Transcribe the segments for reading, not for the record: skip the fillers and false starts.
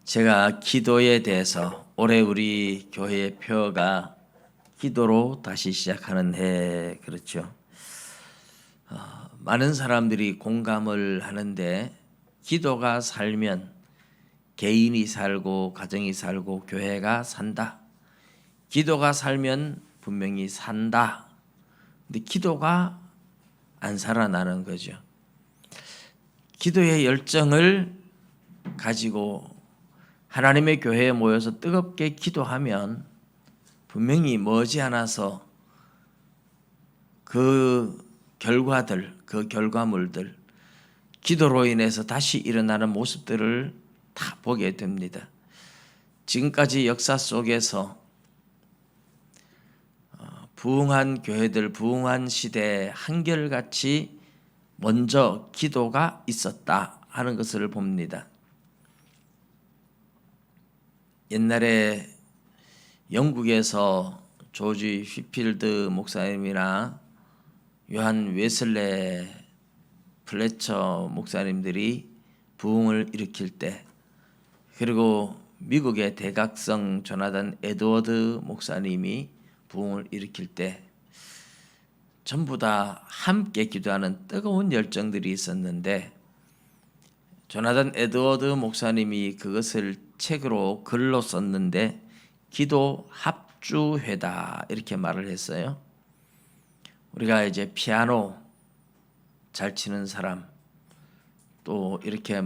제가 기도에 대해서 올해 우리 교회의 표어가 기도로 다시 시작하는 해 그렇죠. 많은 사람들이 공감을 하는데 기도가 살면 개인이 살고 가정이 살고 교회가 산다. 기도가 살면 분명히 산다. 근데 기도가 안 살아나는 거죠. 기도의 열정을 가지고 하나님의 교회에 모여서 뜨겁게 기도하면 분명히 머지않아서 그 결과들, 그 결과물들, 기도로 인해서 다시 일어나는 모습들을 다 보게 됩니다. 지금까지 역사 속에서 부흥한 교회들, 부흥한 시대에 한결같이 먼저 기도가 있었다 하는 것을 봅니다. 옛날에 영국에서 조지 휘필드 목사님이나 요한 웨슬레 플래처 목사님들이 부흥을 일으킬 때, 그리고 미국의 대각성 조나단 에드워드 목사님이 부흥을 일으킬 때 전부 다 함께 기도하는 뜨거운 열정들이 있었는데, 조나단 에드워드 목사님이 그것을 책으로 글로 썼는데 기도 합주회다 이렇게 말을 했어요. 우리가 이제 피아노 잘 치는 사람, 또 이렇게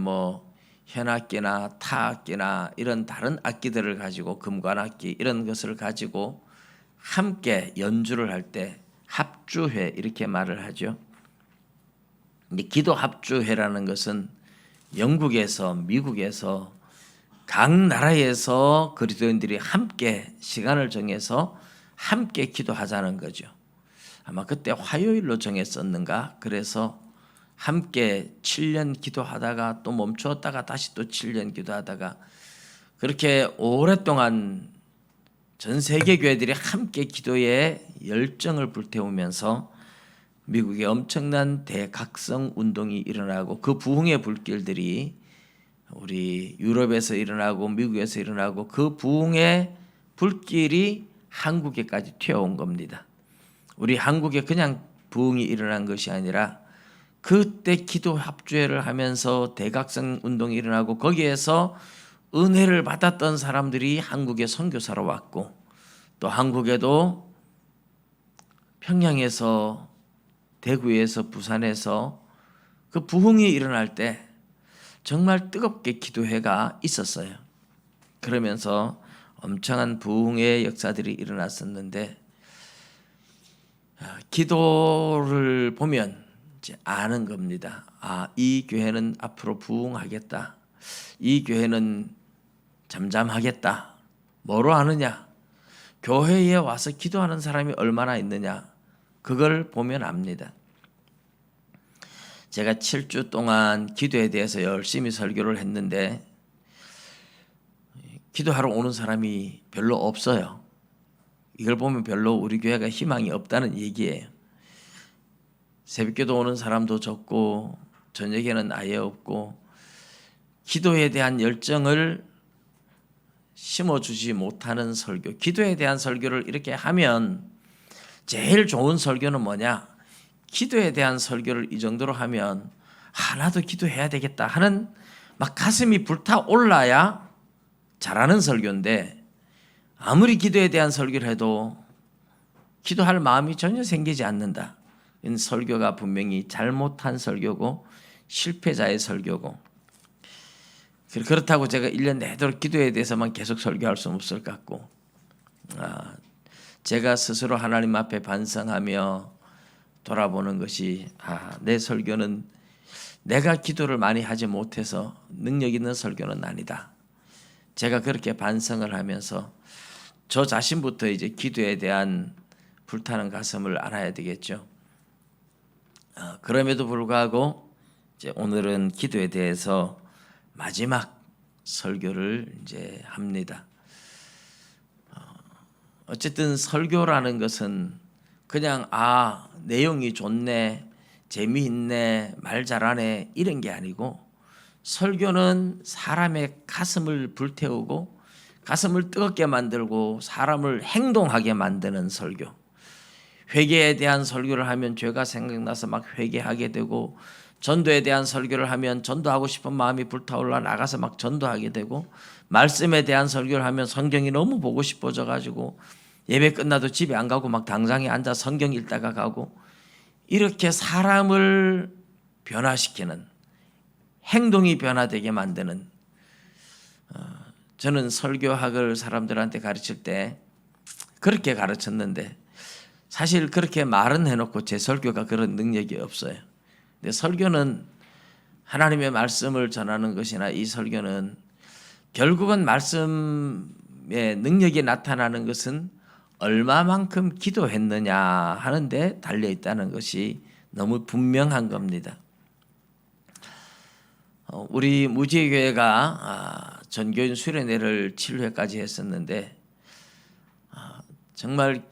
현악기나 타악기나 이런 다른 악기들을 가지고, 금관악기 이런 것을 가지고 함께 연주를 할 때 합주회 이렇게 말을 하죠. 근데 기도 합주회라는 것은 영국에서, 미국에서 각 나라에서 그리스도인들이 함께 시간을 정해서 함께 기도하자는 거죠. 아마 그때 화요일로 정했었는가? 그래서 함께 7년 기도하다가 또 멈추었다가 다시 또 7년 기도하다가 그렇게 오랫동안 전 세계 교회들이 함께 기도에 열정을 불태우면서 미국에 엄청난 대각성 운동이 일어나고, 그 부흥의 불길들이 우리 유럽에서 일어나고 미국에서 일어나고, 그 부흥의 불길이 한국에까지 튀어온 겁니다. 우리 한국에 그냥 부흥이 일어난 것이 아니라 그때 기도 합주회를 하면서 대각성 운동이 일어나고, 거기에서 은혜를 받았던 사람들이 한국에 선교사로 왔고, 또 한국에도 평양에서, 대구에서, 부산에서 그 부흥이 일어날 때 정말 뜨겁게 기도회가 있었어요. 그러면서 엄청난 부흥의 역사들이 일어났었는데, 기도를 보면 이제 아는 겁니다. 이 교회는 앞으로 부흥하겠다. 이 교회는 잠잠하겠다. 뭐로 아느냐? 교회에 와서 기도하는 사람이 얼마나 있느냐? 그걸 보면 압니다. 제가 7주 동안 기도에 대해서 열심히 설교를 했는데 기도하러 오는 사람이 별로 없어요. 이걸 보면 별로 우리 교회가 희망이 없다는 얘기예요. 새벽기도 오는 사람도 적고 저녁에는 아예 없고, 기도에 대한 열정을 심어주지 못하는 설교, 기도에 대한 설교를 이렇게 하면 제일 좋은 설교는 뭐냐? 기도에 대한 설교를 이 정도로 하면 나도 기도해야 되겠다 하는 막 가슴이 불타올라야 잘하는 설교인데, 아무리 기도에 대한 설교를 해도 기도할 마음이 전혀 생기지 않는다. 이 설교가 분명히 잘못한 설교고 실패자의 설교고, 그렇다고 제가 1년 내도록 기도에 대해서만 계속 설교할 수는 없을 것 같고, 제가 스스로 하나님 앞에 반성하며 돌아보는 것이, 내 설교는 내가 기도를 많이 하지 못해서 능력 있는 설교는 아니다. 제가 그렇게 반성을 하면서 저 자신부터 이제 기도에 대한 불타는 가슴을 알아야 되겠죠. 그럼에도 불구하고 이제 오늘은 기도에 대해서 마지막 설교를 이제 합니다. 어쨌든 설교라는 것은 그냥 내용이 좋네, 재미있네, 말 잘하네 이런 게 아니고, 설교는 사람의 가슴을 불태우고 가슴을 뜨겁게 만들고 사람을 행동하게 만드는 설교. 회개에 대한 설교를 하면 죄가 생각나서 막 회개하게 되고, 전도에 대한 설교를 하면 전도하고 싶은 마음이 불타올라 나가서 막 전도하게 되고, 말씀에 대한 설교를 하면 성경이 너무 보고 싶어져 가지고 예배 끝나도 집에 안 가고 막 당장에 앉아 성경 읽다가 가고, 이렇게 사람을 변화시키는, 행동이 변화되게 만드는, 저는 설교학을 사람들한테 가르칠 때 그렇게 가르쳤는데, 사실 그렇게 말은 해놓고 제 설교가 그런 능력이 없어요. 근데 설교는 하나님의 말씀을 전하는 것이나 이 설교는 결국은 말씀의 능력이 나타나는 것은 얼마만큼 기도했느냐 하는 데 달려 있다는 것이 너무 분명한 겁니다. 우리 무지교회가 전교인 수련회를 7회까지 했었는데, 정말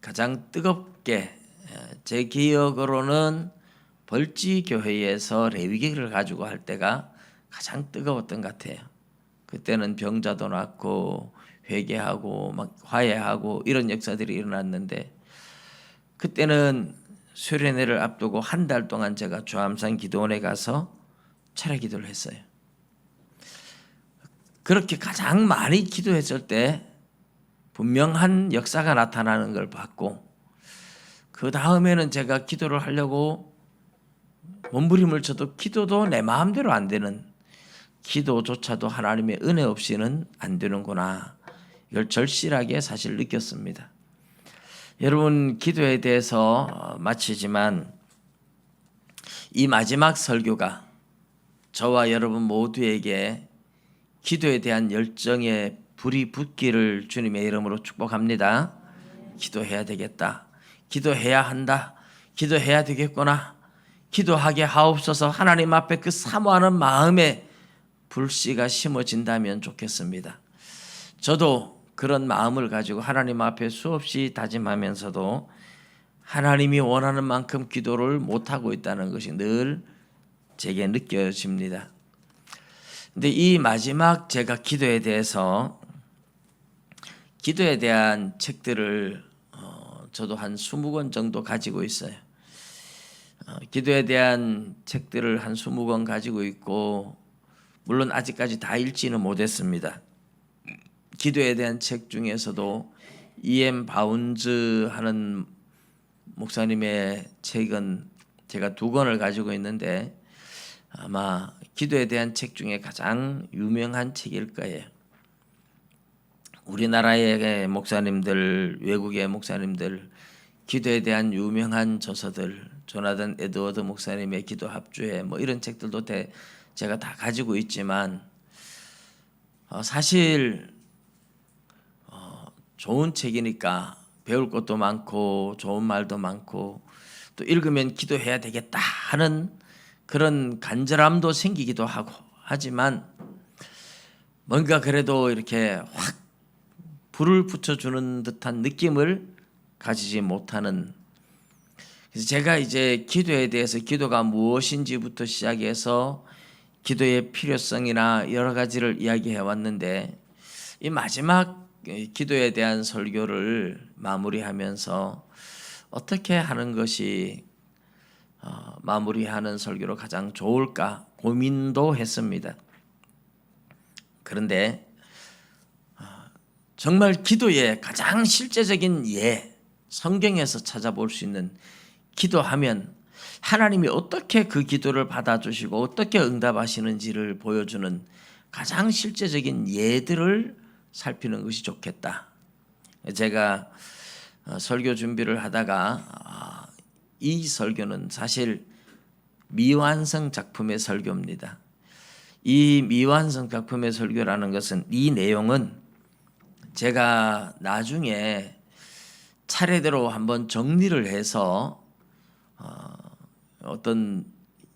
가장 뜨겁게, 제 기억으로는 벌지교회에서 레위기를 가지고 할 때가 가장 뜨거웠던 것 같아요. 그때는 병자도 낫고 회개하고 막 화해하고 이런 역사들이 일어났는데, 그때는 수련회를 앞두고 한 달 동안 제가 주암산 기도원에 가서 철야 기도를 했어요. 그렇게 가장 많이 기도했을 때 분명한 역사가 나타나는 걸 봤고, 그 다음에는 제가 기도를 하려고 몸부림을 쳐도 기도도 내 마음대로 안 되는, 기도조차도 하나님의 은혜 없이는 안 되는구나, 이걸 절실하게 사실 느꼈습니다. 여러분, 기도에 대해서 마치지만 이 마지막 설교가 저와 여러분 모두에게 기도에 대한 열정의 불이 붙기를 주님의 이름으로 축복합니다. 기도해야 되겠다. 기도해야 한다. 기도해야 되겠구나. 기도하게 하옵소서. 하나님 앞에 그 사모하는 마음에 불씨가 심어진다면 좋겠습니다. 저도 그런 마음을 가지고 하나님 앞에 수없이 다짐하면서도 하나님이 원하는 만큼 기도를 못하고 있다는 것이 늘 제게 느껴집니다. 근데 이 마지막 제가 기도에 대해서, 기도에 대한 책들을 저도 한 20권 정도 가지고 있어요. 기도에 대한 책들을 한 20권 가지고 있고, 물론 아직까지 다 읽지는 못했습니다. 기도에 대한 책 중에서도 E.M. 바운즈 하는 목사님의 책은 제가 2권을 가지고 있는데, 아마 기도에 대한 책 중에 가장 유명한 책일 거예요. 우리나라의 목사님들, 외국의 목사님들, 기도에 대한 유명한 저서들, 조나단 에드워드 목사님의 기도 합주회, 뭐 이런 책들도 제가 다 가지고 있지만, 사실 좋은 책이니까 배울 것도 많고 좋은 말도 많고 또 읽으면 기도해야 되겠다 하는 그런 간절함도 생기기도 하고 하지만, 뭔가 그래도 이렇게 확 불을 붙여주는 듯한 느낌을 가지지 못하는, 그래서 제가 이제 기도에 대해서 기도가 무엇인지부터 시작해서 기도의 필요성이나 여러 가지를 이야기해 왔는데, 이 마지막 기도에 대한 설교를 마무리하면서 어떻게 하는 것이 마무리하는 설교로 가장 좋을까 고민도 했습니다. 그런데 정말 기도의 가장 실제적인 성경에서 찾아볼 수 있는, 기도하면 하나님이 어떻게 그 기도를 받아주시고 어떻게 응답하시는지를 보여주는 가장 실제적인 예들을 살피는 것이 좋겠다. 제가 설교 준비를 하다가 이 설교는 사실 미완성 작품의 설교입니다. 이 미완성 작품의 설교라는 것은, 이 내용은 제가 나중에 차례대로 한번 정리를 해서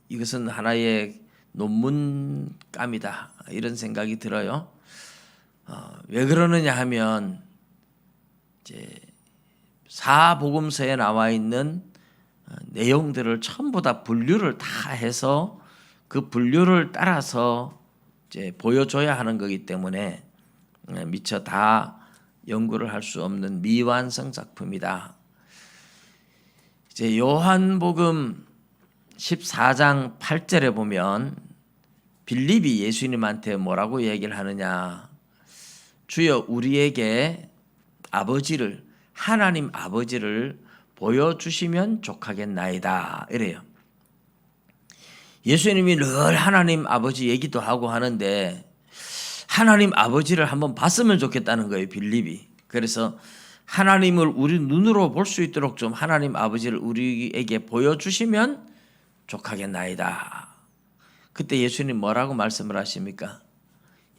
이것은 하나의 논문감이다 이런 생각이 들어요. 왜 그러느냐 하면 이제 사복음서에 나와 있는 내용들을 전부 다 분류를 다 해서 그 분류를 따라서 이제 보여줘야 하는 거기 때문에 미처 다 연구를 할 수 없는 미완성 작품이다. 이제 요한복음 14장 8절에 보면 빌립이 예수님한테 뭐라고 얘기를 하느냐? 주여 우리에게 아버지를, 하나님 아버지를 보여주시면 족하겠나이다 이래요. 예수님이 늘 하나님 아버지 얘기도 하고 하는데 하나님 아버지를 한번 봤으면 좋겠다는 거예요, 빌립이. 그래서 하나님을 우리 눈으로 볼 수 있도록 좀 하나님 아버지를 우리에게 보여주시면 족하겠나이다. 그때 예수님 뭐라고 말씀을 하십니까?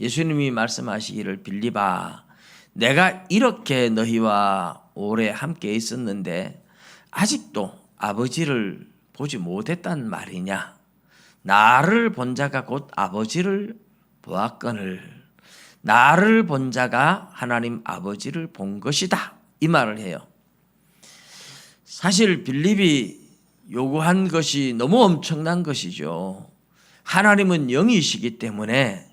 예수님이 말씀하시기를 빌립아, 내가 이렇게 너희와 오래 함께 있었는데 아직도 아버지를 보지 못했단 말이냐? 나를 본 자가 곧 아버지를 보았거늘 나를 본 자가 하나님 아버지를 본 것이다 이 말을 해요. 사실 빌립이 요구한 것이 너무 엄청난 것이죠. 하나님은 영이시기 때문에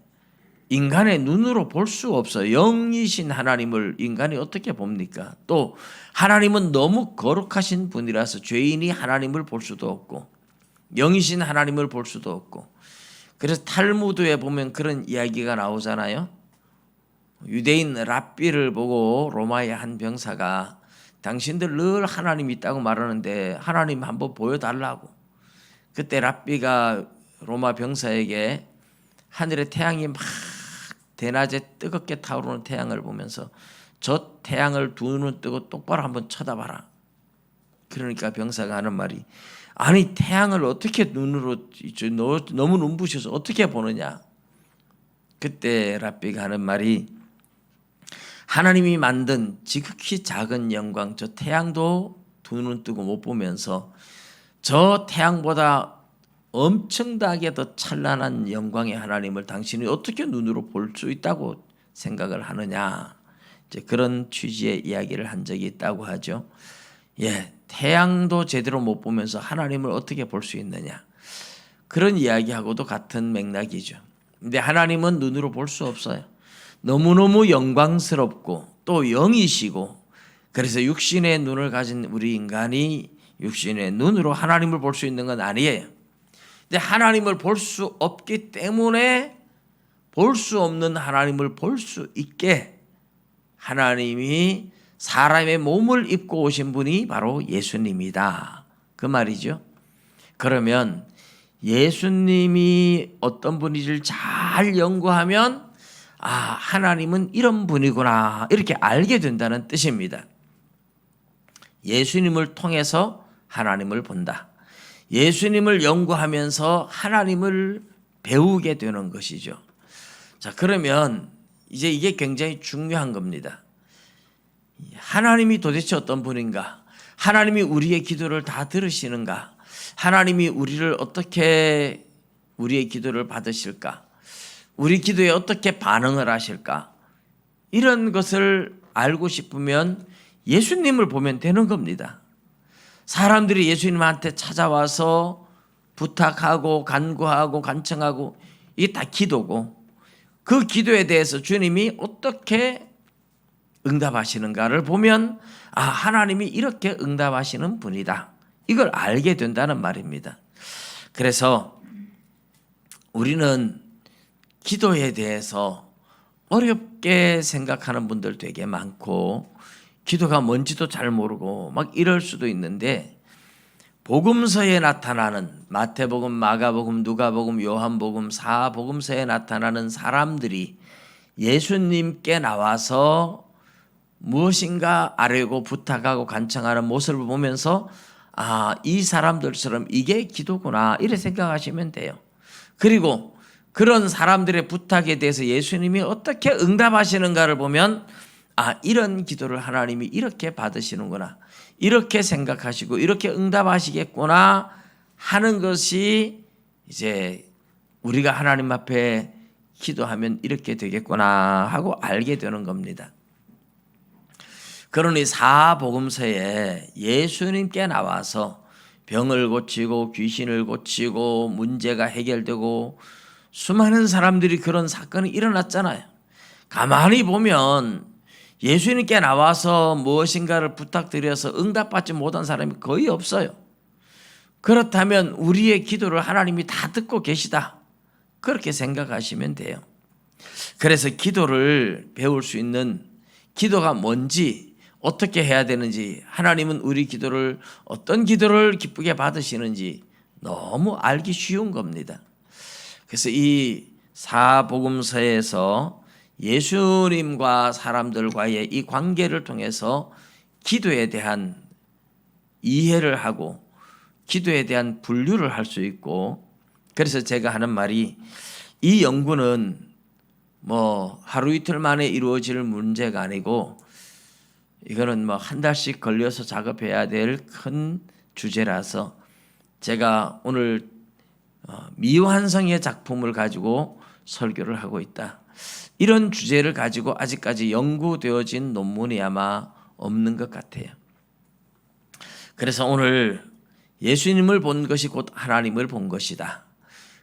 인간의 눈으로 볼 수 없어요. 영이신 하나님을 인간이 어떻게 봅니까? 또 하나님은 너무 거룩하신 분이라서 죄인이 하나님을 볼 수도 없고 영이신 하나님을 볼 수도 없고, 그래서 탈무드에 보면 그런 이야기가 나오잖아요. 유대인 랍비를 보고 로마의 한 병사가 당신들 늘 하나님 있다고 말하는데 하나님 한번 보여달라고. 그때 랍비가 로마 병사에게 하늘의 태양이 막 대낮에 뜨겁게 타오르는 태양을 보면서 저 태양을 두 눈을 뜨고 똑바로 한번 쳐다봐라. 그러니까 병사가 하는 말이, 아니 태양을 어떻게 눈으로 너무 눈부셔서 어떻게 보느냐. 그때 랍비가 하는 말이, 하나님이 만든 지극히 작은 영광 저 태양도 두 눈 뜨고 못 보면서 저 태양보다 엄청나게 더 찬란한 영광의 하나님을 당신이 어떻게 눈으로 볼 수 있다고 생각을 하느냐. 이제 그런 취지의 이야기를 한 적이 있다고 하죠. 예, 태양도 제대로 못 보면서 하나님을 어떻게 볼 수 있느냐. 그런 이야기하고도 같은 맥락이죠. 근데 하나님은 눈으로 볼 수 없어요. 너무너무 영광스럽고 또 영이시고, 그래서 육신의 눈을 가진 우리 인간이 육신의 눈으로 하나님을 볼 수 있는 건 아니에요. 근데 하나님을 볼 수 없기 때문에 볼 수 없는 하나님을 볼 수 있게 하나님이 사람의 몸을 입고 오신 분이 바로 예수님이다. 그 말이죠. 그러면 예수님이 어떤 분인지를 잘 연구하면 아, 하나님은 이런 분이구나 이렇게 알게 된다는 뜻입니다. 예수님을 통해서 하나님을 본다. 예수님을 연구하면서 하나님을 배우게 되는 것이죠. 자, 그러면 이제 이게 굉장히 중요한 겁니다. 하나님이 도대체 어떤 분인가? 하나님이 우리의 기도를 다 들으시는가? 하나님이 우리를 어떻게 우리의 기도를 받으실까? 우리 기도에 어떻게 반응을 하실까? 이런 것을 알고 싶으면 예수님을 보면 되는 겁니다. 사람들이 예수님한테 찾아와서 부탁하고 간구하고 간청하고 이게 다 기도고, 그 기도에 대해서 주님이 어떻게 응답하시는가를 보면 아, 하나님이 이렇게 응답하시는 분이다. 이걸 알게 된다는 말입니다. 그래서 우리는 기도에 대해서 어렵게 생각하는 분들 되게 많고 기도가 뭔지도 잘 모르고 막 이럴 수도 있는데, 복음서에 나타나는 마태복음, 마가복음, 누가복음, 요한복음, 사복음서에 나타나는 사람들이 예수님께 나와서 무엇인가 아뢰고 부탁하고 간청하는 모습을 보면서 아, 이 사람들처럼 이게 기도구나 이렇게 생각하시면 돼요. 그리고 그런 사람들의 부탁에 대해서 예수님이 어떻게 응답하시는가를 보면 아, 이런 기도를 하나님이 이렇게 받으시는구나, 이렇게 생각하시고 이렇게 응답하시겠구나 하는 것이 이제 우리가 하나님 앞에 기도하면 이렇게 되겠구나 하고 알게 되는 겁니다. 그러니 사복음서에 예수님께 나와서 병을 고치고 귀신을 고치고 문제가 해결되고 수많은 사람들이 그런 사건이 일어났잖아요. 가만히 보면 예수님께 나와서 무엇인가를 부탁드려서 응답받지 못한 사람이 거의 없어요. 그렇다면 우리의 기도를 하나님이 다 듣고 계시다, 그렇게 생각하시면 돼요. 그래서 기도를 배울 수 있는, 기도가 뭔지, 어떻게 해야 되는지, 하나님은 우리 기도를, 어떤 기도를 기쁘게 받으시는지 너무 알기 쉬운 겁니다. 그래서 이 사복음서에서 예수님과 사람들과의 이 관계를 통해서 기도에 대한 이해를 하고 기도에 대한 분류를 할 수 있고, 그래서 제가 하는 말이, 이 연구는 뭐 하루 이틀 만에 이루어질 문제가 아니고 이거는 뭐 한 달씩 걸려서 작업해야 될 큰 주제라서 제가 오늘 미완성의 작품을 가지고 설교를 하고 있다, 이런 주제를 가지고 아직까지 연구되어진 논문이 아마 없는 것 같아요. 그래서 오늘 예수님을 본 것이 곧 하나님을 본 것이다.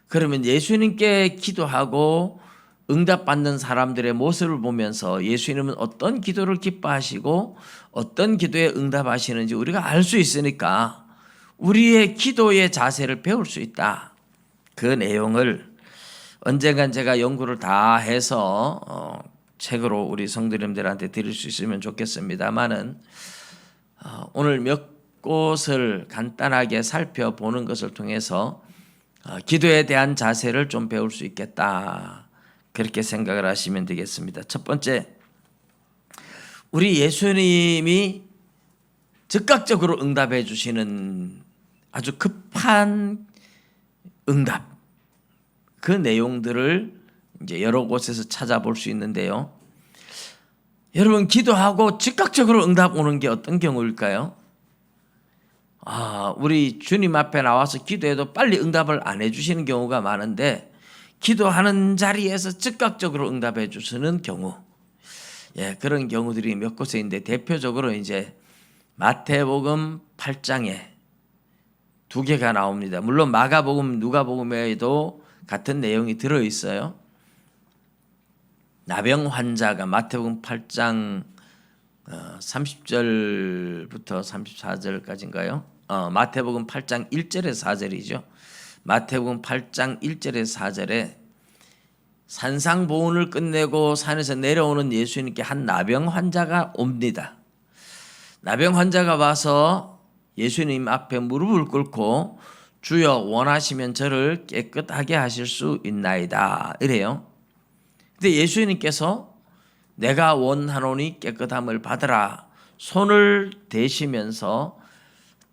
그러면 예수님께 기도하고 응답받는 사람들의 모습을 보면서 예수님은 어떤 기도를 기뻐하시고 어떤 기도에 응답하시는지 우리가 알 수 있으니까 우리의 기도의 자세를 배울 수 있다. 그 내용을 언젠간 제가 연구를 다 해서 책으로 우리 성도님들한테 드릴 수 있으면 좋겠습니다만은 오늘 몇 곳을 간단하게 살펴보는 것을 통해서 기도에 대한 자세를 좀 배울 수 있겠다, 그렇게 생각을 하시면 되겠습니다. 첫 번째, 우리 예수님이 즉각적으로 응답해 주시는 아주 급한 응답, 그 내용들을 이제 여러 곳에서 찾아볼 수 있는데요. 여러분, 기도하고 즉각적으로 응답 오는 게 어떤 경우일까요? 우리 주님 앞에 나와서 기도해도 빨리 응답을 안 해주시는 경우가 많은데, 기도하는 자리에서 즉각적으로 응답해 주시는 경우, 그런 경우들이 몇 곳에 있는데, 대표적으로 이제 마태복음 8장에 두 개가 나옵니다. 물론 마가복음, 누가복음에도 같은 내용이 들어 있어요. 나병 환자가 마태복음 8장 30절부터 34절까지인가요? 마태복음 8장 1절에서 4절이죠. 마태복음 8장 1절에서 4절에 산상보훈을 끝내고 산에서 내려오는 예수님께 한 나병 환자가 옵니다. 나병 환자가 와서 예수님 앞에 무릎을 꿇고 주여 원하시면 저를 깨끗하게 하실 수 있나이다, 이래요. 근데 예수님께서 내가 원하노니 깨끗함을 받으라, 손을 대시면서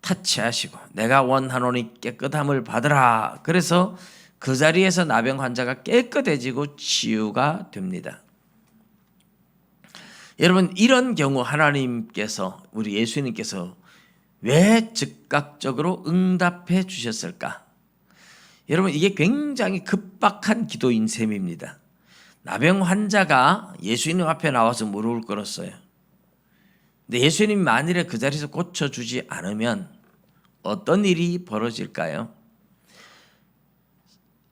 터치하시고 내가 원하노니 깨끗함을 받으라, 그래서 그 자리에서 나병 환자가 깨끗해지고 치유가 됩니다. 여러분, 이런 경우 하나님께서, 우리 예수님께서 왜 즉각적으로 응답해 주셨을까? 여러분, 이게 굉장히 급박한 기도인 셈입니다. 나병 환자가 예수님 앞에 나와서 무릎을 꿇었어요. 근데 예수님이 만일에 그 자리에서 고쳐주지 않으면 어떤 일이 벌어질까요?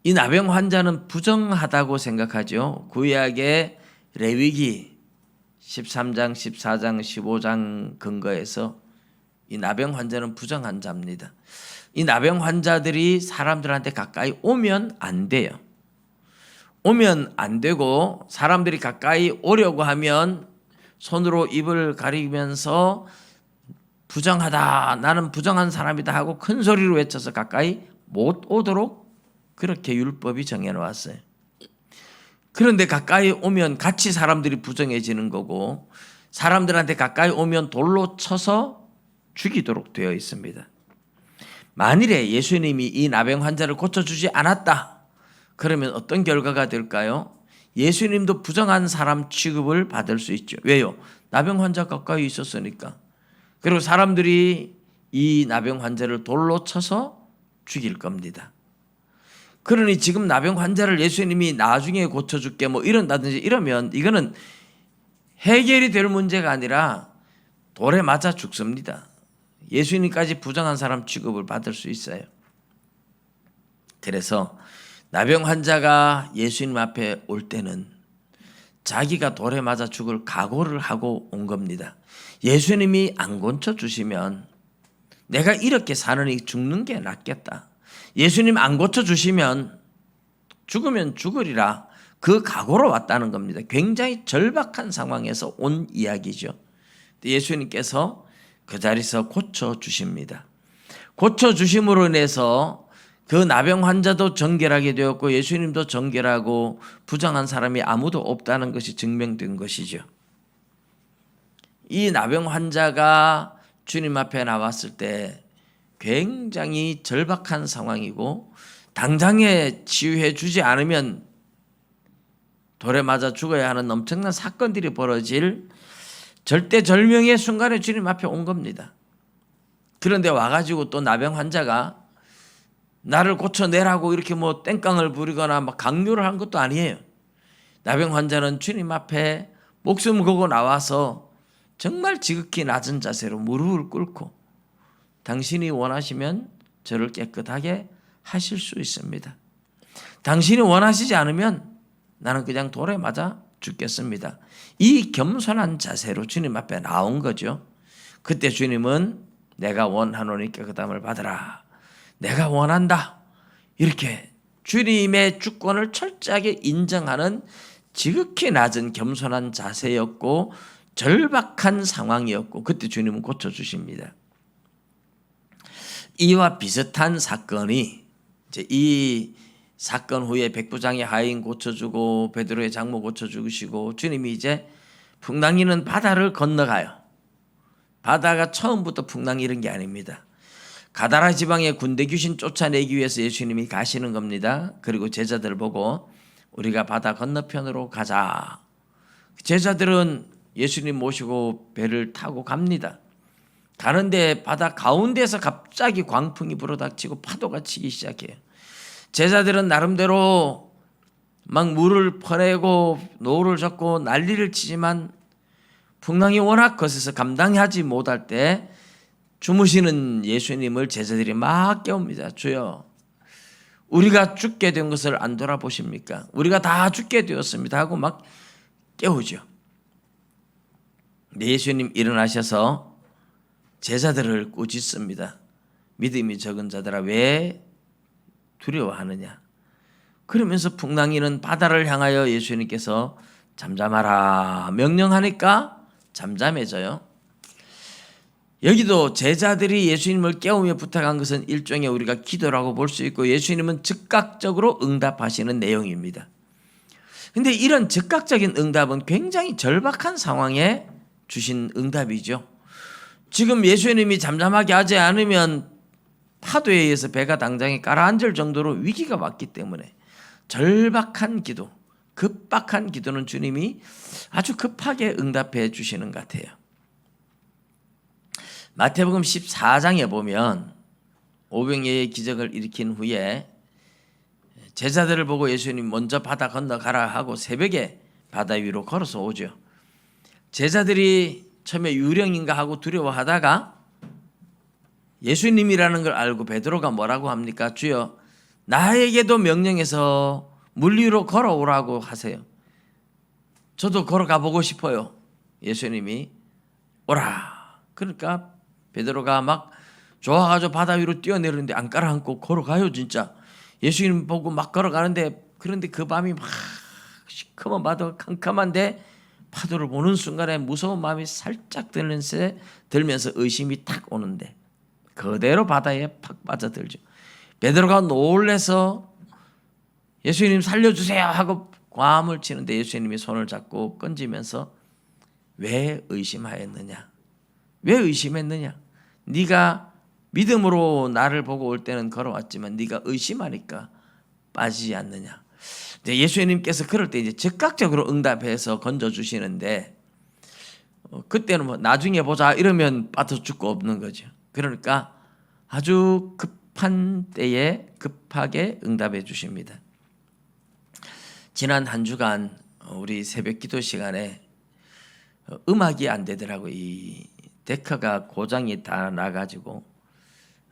이 나병 환자는 부정하다고 생각하죠. 구약의 레위기 13장, 14장, 15장 근거에서 이 나병 환자는 부정한 자입니다. 이 나병 환자들이 사람들한테 가까이 오면 안 돼요. 오면 안 되고, 사람들이 가까이 오려고 하면 손으로 입을 가리면서 부정하다, 나는 부정한 사람이다 하고 큰 소리로 외쳐서 가까이 못 오도록 그렇게 율법이 정해놓았어요. 그런데 가까이 오면 같이 사람들이 부정해지는 거고, 사람들한테 가까이 오면 돌로 쳐서 죽이도록 되어 있습니다. 만일에 예수님이 이 나병 환자를 고쳐주지 않았다, 그러면 어떤 결과가 될까요? 예수님도 부정한 사람 취급을 받을 수 있죠. 왜요? 나병 환자 가까이 있었으니까. 그리고 사람들이 이 나병 환자를 돌로 쳐서 죽일 겁니다. 그러니 지금 나병 환자를 예수님이 나중에 고쳐줄게 뭐 이런다든지 이러면 이거는 해결이 될 문제가 아니라 돌에 맞아 죽습니다. 예수님까지 부정한 사람 취급을 받을 수 있어요. 그래서 나병 환자가 예수님 앞에 올 때는 자기가 돌에 맞아 죽을 각오를 하고 온 겁니다. 예수님이 안 고쳐주시면 내가 이렇게 사느니 죽는 게 낫겠다. 예수님 안 고쳐주시면 죽으면 죽으리라. 그 각오로 왔다는 겁니다. 굉장히 절박한 상황에서 온 이야기죠. 예수님께서 그 자리에서 고쳐주십니다. 고쳐주심으로 인해서 그 나병 환자도 정결하게 되었고 예수님도 정결하고 부정한 사람이 아무도 없다는 것이 증명된 것이죠. 이 나병 환자가 주님 앞에 나왔을 때 굉장히 절박한 상황이고 당장에 치유해 주지 않으면 돌에 맞아 죽어야 하는 엄청난 사건들이 벌어질 절대절명의 순간에 주님 앞에 온 겁니다. 그런데 와가지고 또 나병 환자가 나를 고쳐내라고 이렇게 뭐 땡깡을 부리거나 막 강요를 한 것도 아니에요. 나병 환자는 주님 앞에 목숨을 걸고 나와서 정말 지극히 낮은 자세로 무릎을 꿇고 당신이 원하시면 저를 깨끗하게 하실 수 있습니다. 당신이 원하시지 않으면 나는 그냥 돌에 맞아 죽겠습니다. 이 겸손한 자세로 주님 앞에 나온 거죠. 그때 주님은 내가 원하노니 깨끗함을 받으라. 내가 원한다. 이렇게 주님의 주권을 철저하게 인정하는 지극히 낮은 겸손한 자세였고 절박한 상황이었고 그때 주님은 고쳐주십니다. 이와 비슷한 사건이 이제 이 사건 후에 백부장의 하인 고쳐주고 베드로의 장모 고쳐주시고 주님이 이제 풍랑이는 바다를 건너가요. 바다가 처음부터 풍랑이 이런 게 아닙니다. 가다라 지방의 군대 귀신 쫓아내기 위해서 예수님이 가시는 겁니다. 그리고 제자들을 보고 우리가 바다 건너편으로 가자. 제자들은 예수님 모시고 배를 타고 갑니다. 가는데 바다 가운데서 갑자기 광풍이 불어닥치고 파도가 치기 시작해요. 제자들은 나름대로 막 물을 퍼내고 노를 젓고 난리를 치지만 풍랑이 워낙 거세서 감당하지 못할 때 주무시는 예수님을 제자들이 막 깨웁니다. 주여, 우리가 죽게 된 것을 안 돌아보십니까? 우리가 다 죽게 되었습니다 하고 막 깨우죠. 예수님 일어나셔서 제자들을 꾸짖습니다. 믿음이 적은 자들아 왜 두려워하느냐. 그러면서 풍랑이는 바다를 향하여 예수님께서 잠잠하라 명령하니까 잠잠해져요. 여기도 제자들이 예수님을 깨우며 부탁한 것은 일종의 우리가 기도라고 볼 수 있고 예수님은 즉각적으로 응답하시는 내용입니다. 그런데 이런 즉각적인 응답은 굉장히 절박한 상황에 주신 응답이죠. 지금 예수님이 잠잠하게 하지 않으면 파도에 의해서 배가 당장에 가라앉을 정도로 위기가 왔기 때문에 절박한 기도, 급박한 기도는 주님이 아주 급하게 응답해 주시는 것 같아요. 마태복음 14장에 보면 오병이어의 기적을 일으킨 후에 제자들을 보고 예수님 먼저 바다 건너가라 하고 새벽에 바다 위로 걸어서 오죠. 제자들이 처음에 유령인가 하고 두려워하다가 예수님이라는 걸 알고 베드로가 뭐라고 합니까? 주여, 나에게도 명령해서 물 위로 걸어오라고 하세요. 저도 걸어가 보고 싶어요. 예수님이 오라. 그러니까 베드로가 막 좋아가지고 바다 위로 뛰어내리는데 안 깔아앉고 걸어가요. 진짜 예수님 보고 막 걸어가는데 그런데 그 밤이 막 시커먼 바다가 캄캄한데 파도를 보는 순간에 무서운 마음이 살짝 들면서 의심이 탁 오는데 그대로 바다에 팍 빠져들죠. 베드로가 놀래서 예수님 살려주세요 하고 고함을 치는데 예수님이 손을 잡고 건지면서 왜 의심하였느냐? 왜 의심했느냐? 네가 믿음으로 나를 보고 올 때는 걸어왔지만 네가 의심하니까 빠지지 않느냐? 예수님께서 그럴 때 이제 즉각적으로 응답해서 건져주시는데 그때는 뭐 나중에 보자 이러면 빠져 죽고 없는 거죠. 그러니까 아주 급한 때에 급하게 응답해 주십니다. 지난 한 주간 우리 새벽 기도 시간에 음악이 안 되더라고요. 이 데크가 고장이 다 나가지고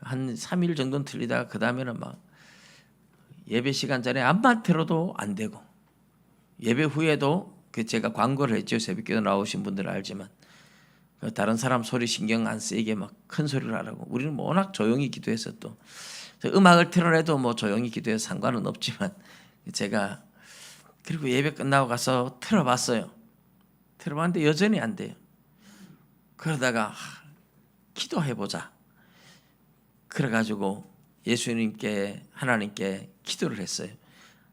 한 3일 정도는 틀리다가 그 다음에는 막 예배 시간 전에 암만 틀어도 안 되고 예배 후에도 제가 광고를 했죠. 새벽기도 나오신 분들은 알지만 다른 사람 소리 신경 안 쓰이게 막 큰 소리를 하라고. 우리는 뭐 워낙 조용히 기도해서 또 음악을 틀어내도 뭐 조용히 기도해서 상관은 없지만 제가 그리고 예배 끝나고 가서 틀어봤어요. 틀어봤는데 여전히 안 돼요. 그러다가 기도해보자. 그래가지고 예수님께 하나님께 기도를 했어요.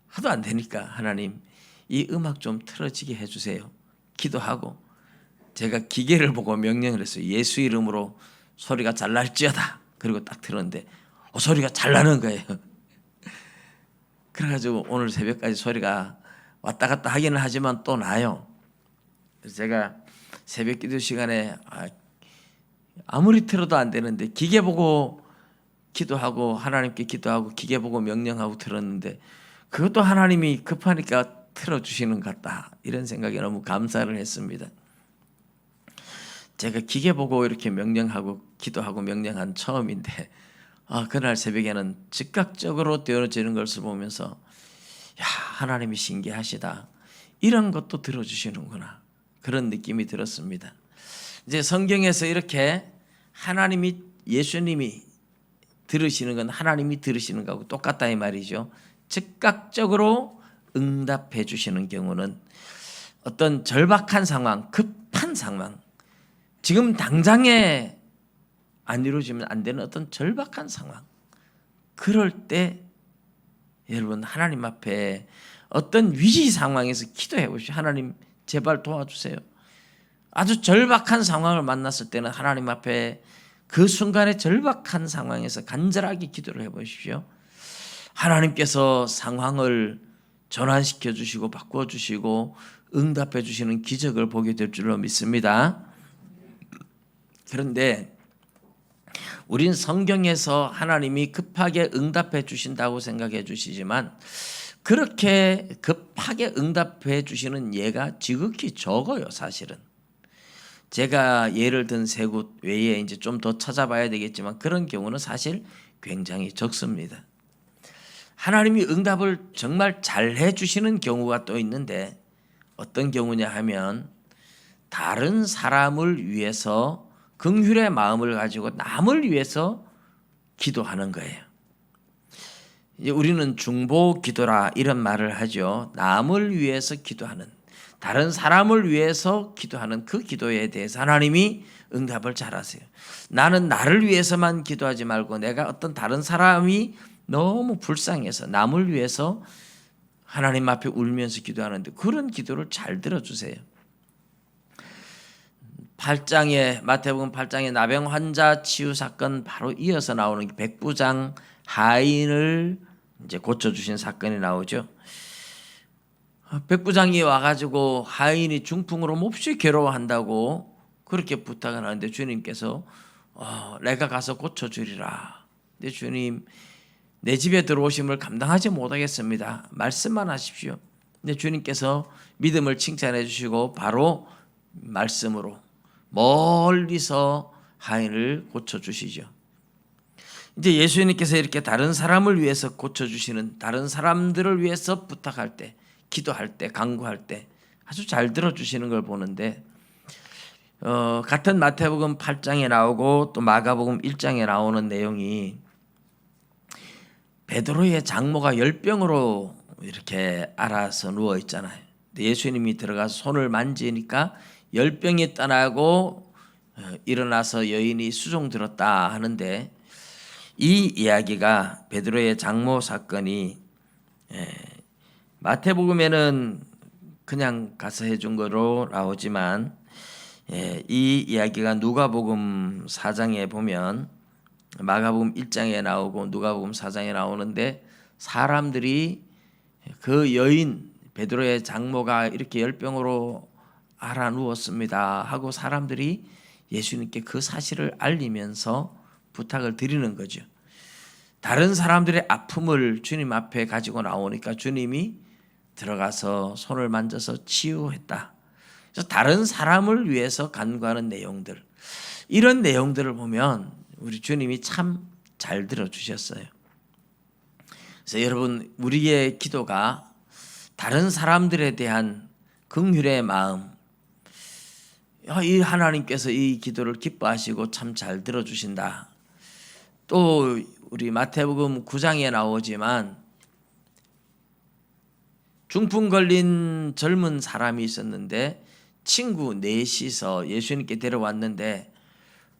하도 안 되니까 하나님 이 음악 좀 틀어지게 해주세요. 기도하고 제가 기계를 보고 명령을 했어요. 예수 이름으로 소리가 잘 날지어다. 그리고 딱 틀었는데 소리가 잘 나는 거예요. 그래가지고 오늘 새벽까지 소리가 왔다 갔다 하기는 하지만 또 나요. 그래서 제가 새벽 기도 시간에 아무리 틀어도 안 되는데 기계 보고 기도하고 하나님께 기도하고 기계 보고 명령하고 틀었는데 그것도 하나님이 급하니까 틀어주시는 것 같다. 이런 생각에 너무 감사를 했습니다. 제가 기계 보고 이렇게 명령하고 기도하고 명령한 처음인데 그날 새벽에는 즉각적으로 되어지는 것을 보면서 야, 하나님이 신기하시다. 이런 것도 들어주시는구나. 그런 느낌이 들었습니다. 이제 성경에서 이렇게 하나님이 예수님이 들으시는 건 하나님이 들으시는 거하고 똑같다 이 말이죠. 즉각적으로 응답해 주시는 경우는 어떤 절박한 상황, 급한 상황, 지금 당장에 안 이루어지면 안 되는 어떤 절박한 상황, 그럴 때 여러분 하나님 앞에 어떤 위기 상황에서 기도해 보십시오. 하나님 제발 도와주세요. 아주 절박한 상황을 만났을 때는 하나님 앞에 그 순간의 절박한 상황에서 간절하게 기도를 해 보십시오. 하나님께서 상황을 전환시켜 주시고 바꿔 주시고 응답해 주시는 기적을 보게 될 줄로 믿습니다. 그런데 우린 성경에서 하나님이 급하게 응답해 주신다고 생각해 주시지만 그렇게 급하게 응답해 주시는 예가 지극히 적어요, 사실은. 제가 예를 든 세 곳 외에 이제 좀 더 찾아봐야 되겠지만 그런 경우는 사실 굉장히 적습니다. 하나님이 응답을 정말 잘 해주시는 경우가 또 있는데 어떤 경우냐 하면 다른 사람을 위해서 긍휼의 마음을 가지고 남을 위해서 기도하는 거예요. 이제 우리는 중보 기도라 이런 말을 하죠. 남을 위해서 기도하는, 다른 사람을 위해서 기도하는 그 기도에 대해서 하나님이 응답을 잘하세요. 나는 나를 위해서만 기도하지 말고 내가 어떤 다른 사람이 너무 불쌍해서 남을 위해서 하나님 앞에 울면서 기도하는데 그런 기도를 잘 들어주세요. 8장에 마태복음 8장에 나병 환자 치유 사건 바로 이어서 나오는 백부장 하인을 이제 고쳐주신 사건이 나오죠. 백부장이 와가지고 하인이 중풍으로 몹시 괴로워한다고 그렇게 부탁을 하는데 주님께서 내가 가서 고쳐주리라. 근데 주님 내 집에 들어오심을 감당하지 못하겠습니다. 말씀만 하십시오. 근데 주님께서 믿음을 칭찬해 주시고 바로 말씀으로 멀리서 하인을 고쳐주시죠. 이제 예수님께서 이렇게 다른 사람을 위해서 고쳐주시는, 다른 사람들을 위해서 부탁할 때, 기도할 때, 간구할 때 아주 잘 들어주시는 걸 보는데 같은 마태복음 8장에 나오고 또 마가복음 1장에 나오는 내용이 베드로의 장모가 열병으로 이렇게 앓아서 누워 있잖아요. 예수님이 들어가서 손을 만지니까 열병이 떠나고 일어나서 여인이 수종 들었다 하는데 이 이야기가 베드로의 장모 사건이 마태복음에는 그냥 가서 해준 거로 나오지만 이 이야기가 누가복음 4장에 보면 마가복음 1장에 나오고 누가복음 4장에 나오는데 사람들이 그 여인 베드로의 장모가 이렇게 열병으로 앓아 누웠습니다 하고 사람들이 예수님께 그 사실을 알리면서 부탁을 드리는 거죠. 다른 사람들의 아픔을 주님 앞에 가지고 나오니까 주님이 들어가서 손을 만져서 치유했다. 그래서 다른 사람을 위해서 간구하는 내용들, 이런 내용들을 보면 우리 주님이 참 잘 들어주셨어요. 그래서 여러분, 우리의 기도가 다른 사람들에 대한 긍휼의 마음, 이 하나님께서 이 기도를 기뻐하시고 참 잘 들어주신다. 또 우리 마태복음 9장에 나오지만 중풍 걸린 젊은 사람이 있었는데 친구 넷이서 예수님께 데려왔는데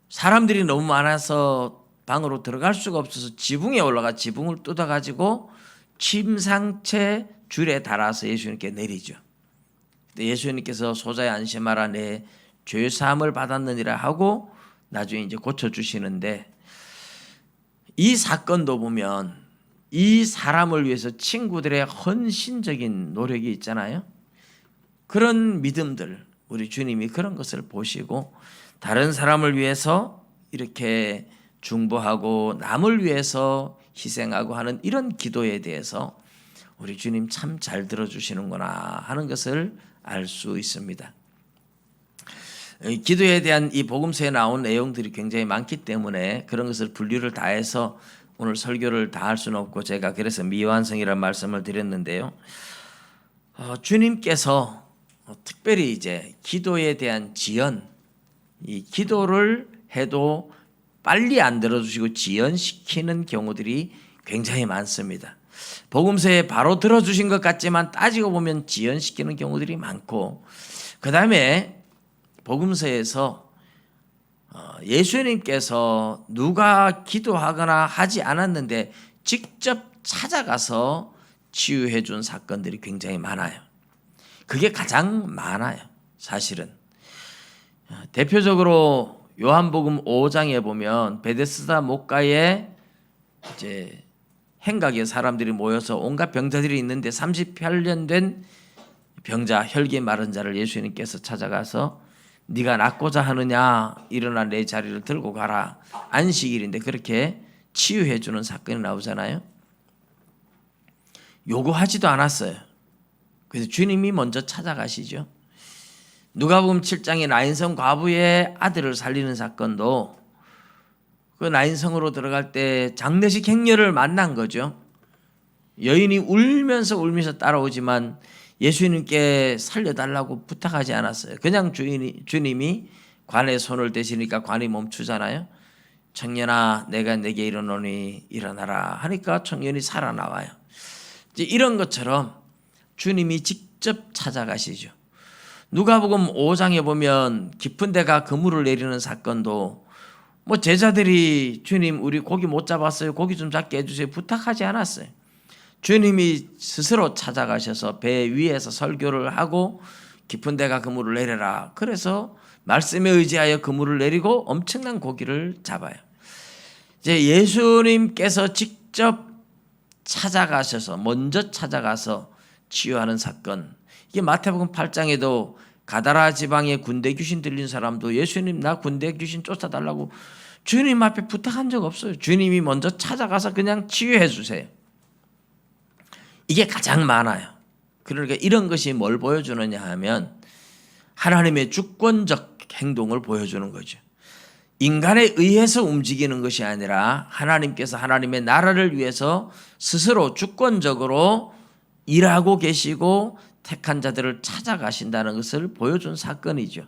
사람들이 너무 많아서 방으로 들어갈 수가 없어서 지붕에 올라가 지붕을 뜯어가지고 침상채 줄에 달아서 예수님께 내리죠. 예수님께서 소자야 안심하라 내 죄사함을 받았느니라 하고 나중에 이제 고쳐주시는데, 이 사건도 보면 이 사람을 위해서 친구들의 헌신적인 노력이 있잖아요. 그런 믿음들, 우리 주님이 그런 것을 보시고 다른 사람을 위해서 이렇게 중보하고 남을 위해서 희생하고 하는 이런 기도에 대해서 우리 주님 참 잘 들어주시는구나 하는 것을 알 수 있습니다. 기도에 대한 이 복음서에 나온 내용들이 굉장히 많기 때문에 그런 것을 분류를 다 해서 오늘 설교를 다 할 수는 없고 제가 그래서 미완성이라는 말씀을 드렸는데요. 주님께서 특별히 이제 기도에 대한 지연, 이 기도를 해도 빨리 안 들어주시고 지연시키는 경우들이 굉장히 많습니다. 복음서에 바로 들어주신 것 같지만 따지고 보면 지연시키는 경우들이 많고, 그 다음에 복음서에서 예수님께서 누가 기도하거나 하지 않았는데 직접 찾아가서 치유해 준 사건들이 굉장히 많아요. 그게 가장 많아요, 사실은. 대표적으로 요한복음 5장에 보면 베데스다 목가에 이제 행각의 사람들이 모여서 온갖 병자들이 있는데 38년 된 병자, 혈기 마른 자를 예수님께서 찾아가서 네가 낫고자 하느냐, 일어나 내 자리를 들고 가라. 안식일인데 그렇게 치유해 주는 사건이 나오잖아요. 요구하지도 않았어요. 그래서 주님이 먼저 찾아가시죠. 누가복음 7장에 나인성 과부의 아들을 살리는 사건도 그 나인성으로 들어갈 때 장례식 행렬을 만난 거죠. 여인이 울면서 따라오지만 예수님께 살려달라고 부탁하지 않았어요. 그냥 주님이 관의 손을 대시니까 관이 멈추잖아요. 청년아 내가 내게 이르노니 일어나라 하니까 청년이 살아나와요. 이제 이런 것처럼 주님이 직접 찾아가시죠. 누가복음 5장에 보면 깊은 데가 그물을 내리는 사건도 뭐 제자들이 주님 우리 고기 못 잡았어요, 고기 좀 잡게 해주세요 부탁하지 않았어요. 주님이 스스로 찾아가셔서 배 위에서 설교를 하고 깊은 데가 그물을 내려라. 그래서 말씀에 의지하여 그물을 내리고 엄청난 고기를 잡아요. 이제 예수님께서 직접 찾아가셔서 먼저 찾아가서 치유하는 사건. 이게 마태복음 8장에도 가다라 지방에 군대 귀신 들린 사람도 예수님 나 군대 귀신 쫓아달라고 주님 앞에 부탁한 적 없어요. 주님이 먼저 찾아가서 그냥 치유해 주세요. 이게 가장 많아요. 그러니까 이런 것이 뭘 보여주느냐 하면 하나님의 주권적 행동을 보여주는 거죠. 인간에 의해서 움직이는 것이 아니라 하나님께서 하나님의 나라를 위해서 스스로 주권적으로 일하고 계시고 택한 자들을 찾아가신다는 것을 보여준 사건이죠.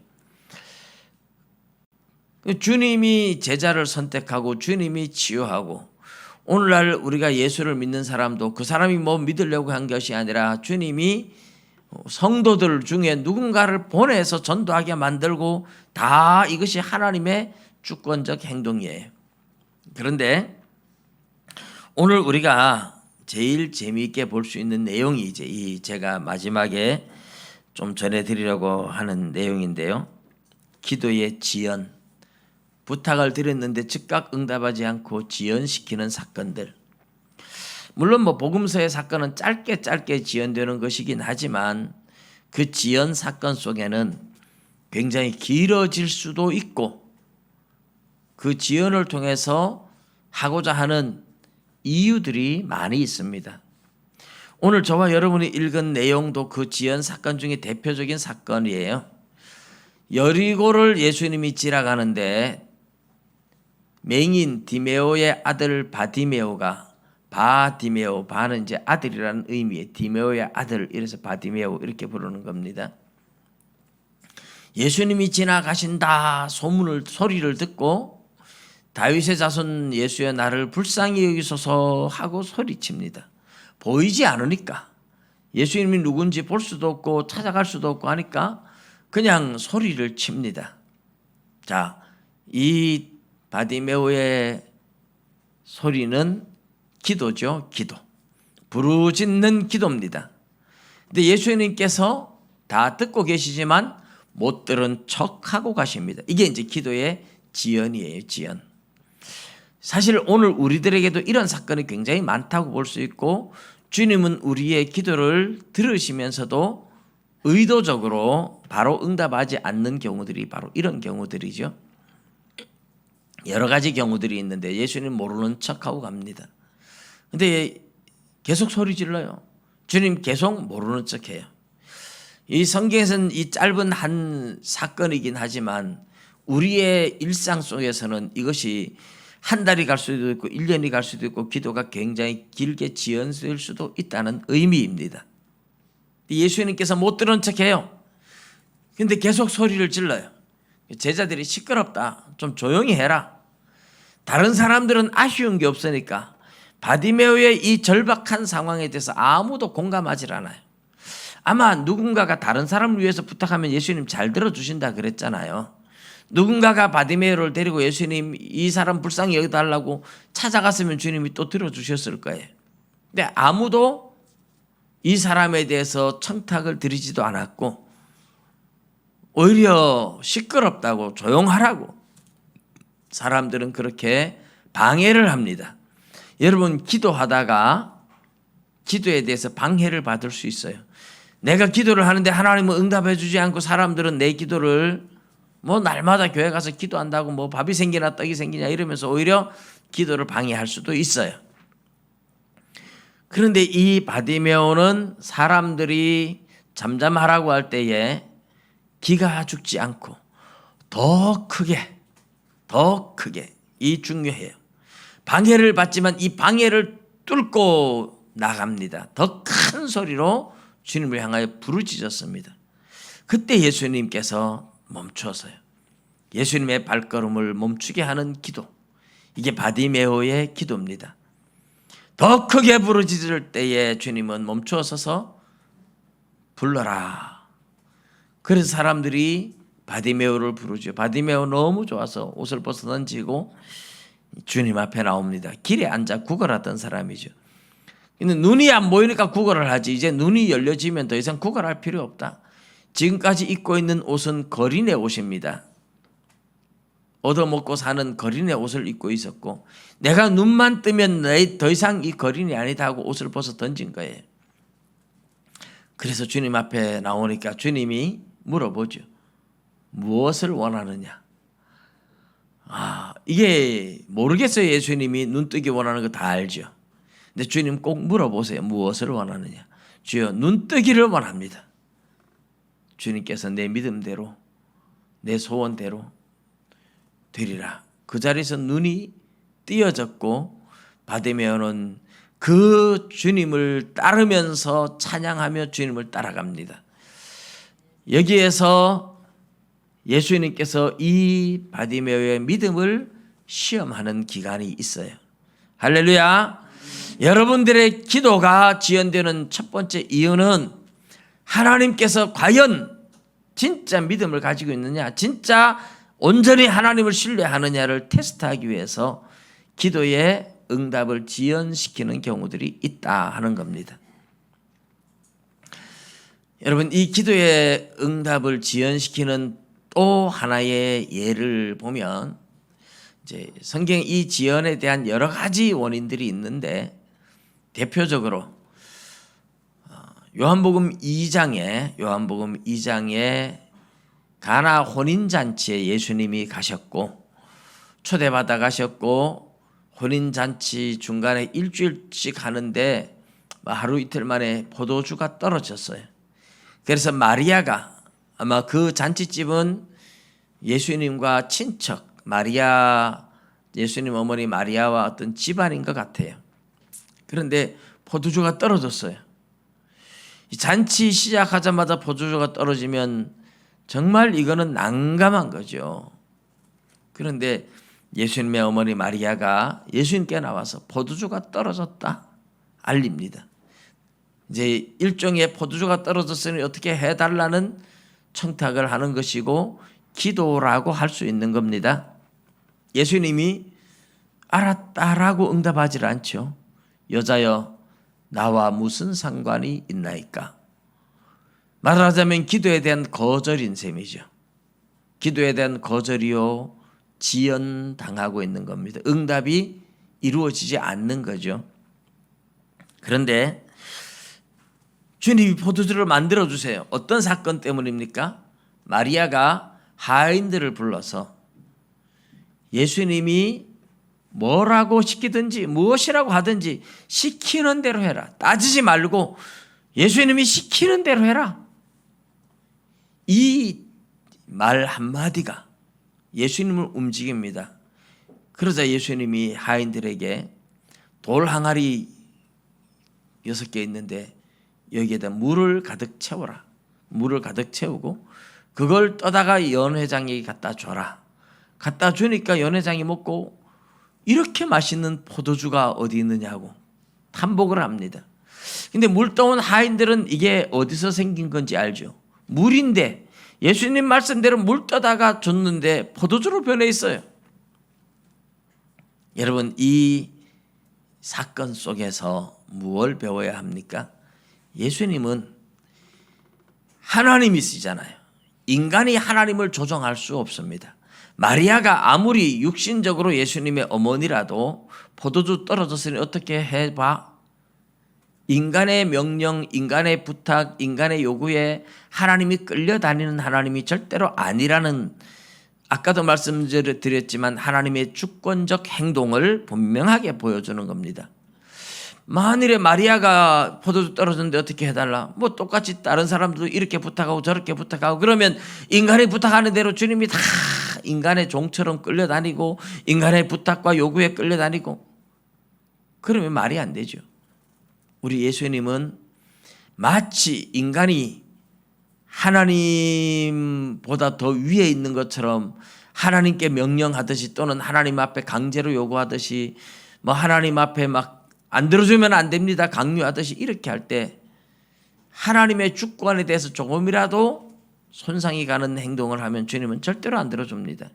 주님이 제자를 선택하고 주님이 치유하고, 오늘날 우리가 예수를 믿는 사람도 그 사람이 뭐 믿으려고 한 것이 아니라 주님이 성도들 중에 누군가를 보내서 전도하게 만들고 다 이것이 하나님의 주권적 행동이에요. 그런데 오늘 우리가 제일 재미있게 볼 수 있는 내용이 이제 이 제가 마지막에 좀 전해드리려고 하는 내용인데요. 기도의 지연, 부탁을 드렸는데 즉각 응답하지 않고 지연시키는 사건들. 물론 뭐 복음서의 사건은 짧게 지연되는 것이긴 하지만 그 지연 사건 속에는 굉장히 길어질 수도 있고 그 지연을 통해서 하고자 하는 이유들이 많이 있습니다. 오늘 저와 여러분이 읽은 내용도 그 지연 사건 중에 대표적인 사건이에요. 여리고를 예수님이 지나가는데 맹인 디메오의 아들 바디메오가 바디메오, 바는 이제 아들이라는 의미의 디메오의 아들, 이래서 바디메오 이렇게 부르는 겁니다. 예수님이 지나가신다 소리를 듣고 다윗의 자손 예수여 나를 불쌍히 여기소서 하고 소리칩니다. 보이지 않으니까, 예수님이 누군지 볼 수도 없고 찾아갈 수도 없고 하니까 그냥 소리를 칩니다. 자, 이 바디메오의 소리는 기도죠. 기도. 부르짖는 기도입니다. 근데 예수님께서 다 듣고 계시지만 못 들은 척하고 가십니다. 이게 이제 기도의 지연이에요. 지연. 사실 오늘 우리들에게도 이런 사건이 굉장히 많다고 볼 수 있고, 주님은 우리의 기도를 들으시면서도 의도적으로 바로 응답하지 않는 경우들이 바로 이런 경우들이죠. 여러 가지 경우들이 있는데 예수님 모르는 척하고 갑니다. 근데 계속 소리 질러요. 주님 계속 모르는 척해요. 이 성경에서는 이 짧은 한 사건이긴 하지만 우리의 일상 속에서는 이것이 한 달이 갈 수도 있고 1년이 갈 수도 있고 기도가 굉장히 길게 지연될 수도 있다는 의미입니다. 예수님께서 못 들은 척해요. 근데 계속 소리를 질러요. 제자들이 시끄럽다, 좀 조용히 해라. 다른 사람들은 아쉬운 게 없으니까 바디메오의 이 절박한 상황에 대해서 아무도 공감하지 않아요. 아마 누군가가 다른 사람을 위해서 부탁하면 예수님 잘 들어주신다 그랬잖아요. 누군가가 바디메오를 데리고 예수님 이 사람 불쌍히 여기달라고 찾아갔으면 주님이 또 들어주셨을 거예요. 근데 아무도 이 사람에 대해서 청탁을 드리지도 않았고 오히려 시끄럽다고 조용하라고 사람들은 그렇게 방해를 합니다. 여러분, 기도하다가 기도에 대해서 방해를 받을 수 있어요. 내가 기도를 하는데 하나님은 응답해 주지 않고 사람들은 내 기도를 뭐 날마다 교회 가서 기도한다고 뭐 밥이 생기나 떡이 생기냐 이러면서 오히려 기도를 방해할 수도 있어요. 그런데 이 바디메오는 사람들이 잠잠하라고 할 때에 기가 죽지 않고 더 크게 이 중요해요. 방해를 받지만 이 방해를 뚫고 나갑니다. 더 큰 소리로 주님을 향하여 부르짖었습니다. 그때 예수님께서 멈춰서요. 예수님의 발걸음을 멈추게 하는 기도. 이게 바디메오의 기도입니다. 더 크게 부르짖을 때에 주님은 멈추어서서 불러라. 그래서 사람들이 바디메오를 부르죠. 바디메오 너무 좋아서 옷을 벗어 던지고 주님 앞에 나옵니다. 길에 앉아 구걸하던 사람이죠. 근데 눈이 안 보이니까 구걸을 하지. 이제 눈이 열려지면 더 이상 구걸할 필요 없다. 지금까지 입고 있는 옷은 거린의 옷입니다. 얻어먹고 사는 거린의 옷을 입고 있었고 내가 눈만 뜨면 더 이상 이 거린이 아니다 하고 옷을 벗어 던진 거예요. 그래서 주님 앞에 나오니까 주님이 물어보죠. 무엇을 원하느냐? 이게 모르겠어요. 예수님이 눈뜨기 원하는 거 다 알죠. 근데 주님 꼭 물어보세요. 무엇을 원하느냐? 주여, 눈뜨기를 원합니다. 주님께서 내 믿음대로 내 소원대로 되리라. 그 자리에서 눈이 띄어졌고 바디메오는 그 주님을 따르면서 찬양하며 주님을 따라갑니다. 여기에서 예수님께서 이 바디메오의 믿음을 시험하는 기간이 있어요. 할렐루야. 여러분들의 기도가 지연되는 첫 번째 이유는 하나님께서 과연 진짜 믿음을 가지고 있느냐, 진짜 온전히 하나님을 신뢰하느냐를 테스트하기 위해서 기도의 응답을 지연시키는 경우들이 있다 하는 겁니다. 여러분, 이 기도의 응답을 지연시키는 또 하나의 예를 보면 이제 성경 이 지연에 대한 여러 가지 원인들이 있는데 대표적으로 요한복음 2장에 가나 혼인잔치에 예수님이 가셨고 초대받아 가셨고 혼인잔치 중간에 일주일씩 하는데 하루 이틀 만에 포도주가 떨어졌어요. 그래서 마리아가 아마 그 잔치집은 예수님과 친척 마리아 예수님 어머니 마리아와 어떤 집안인 것 같아요. 그런데 포도주가 떨어졌어요. 이 잔치 시작하자마자 포도주가 떨어지면 정말 이거는 난감한 거죠. 그런데 예수님의 어머니 마리아가 예수님께 나와서 포도주가 떨어졌다 알립니다. 이제 일종의 포도주가 떨어졌으니 어떻게 해달라는 청탁을 하는 것이고 기도라고 할 수 있는 겁니다. 예수님이 알았다라고 응답하지 않죠. 여자여 나와 무슨 상관이 있나이까. 말하자면 기도에 대한 거절인 셈이죠. 기도에 대한 거절이요 지연당하고 있는 겁니다. 응답이 이루어지지 않는 거죠. 그런데 주님이 포도주를 만들어 주세요. 어떤 사건 때문입니까? 마리아가 하인들을 불러서 예수님이 뭐라고 시키든지 무엇이라고 하든지 시키는 대로 해라. 따지지 말고 예수님이 시키는 대로 해라. 이 말 한마디가 예수님을 움직입니다. 그러자 예수님이 하인들에게 돌 항아리 6개 있는데 여기에다 물을 가득 채워라. 물을 가득 채우고 그걸 떠다가 연회장에게 갖다 줘라. 갖다 주니까 연회장이 먹고 이렇게 맛있는 포도주가 어디 있느냐고 탐복을 합니다. 근데 물 떠온 하인들은 이게 어디서 생긴 건지 알죠. 물인데 예수님 말씀대로 물 떠다가 줬는데 포도주로 변해 있어요. 여러분 이 사건 속에서 무엇을 배워야 합니까? 예수님은 하나님이시잖아요. 인간이 하나님을 조종할 수 없습니다. 마리아가 아무리 육신적으로 예수님의 어머니라도 포도주 떨어졌으니 어떻게 해봐? 인간의 명령, 인간의 부탁, 인간의 요구에 하나님이 끌려다니는 하나님이 절대로 아니라는, 아까도 말씀드렸지만 하나님의 주권적 행동을 분명하게 보여주는 겁니다. 만일에 마리아가 포도주 떨어졌는데 어떻게 해달라? 뭐 똑같이 다른 사람도 이렇게 부탁하고 저렇게 부탁하고 그러면 인간이 부탁하는 대로 주님이 다 인간의 종처럼 끌려다니고 인간의 부탁과 요구에 끌려다니고 그러면 말이 안 되죠. 우리 예수님은 마치 인간이 하나님보다 더 위에 있는 것처럼 하나님께 명령하듯이 또는 하나님 앞에 강제로 요구하듯이 뭐 하나님 앞에 막 안 들어주면 안 됩니다 강요하듯이 이렇게 할 때 하나님의 주권에 대해서 조금이라도 손상이 가는 행동을 하면 주님은 절대로 안 들어줍니다.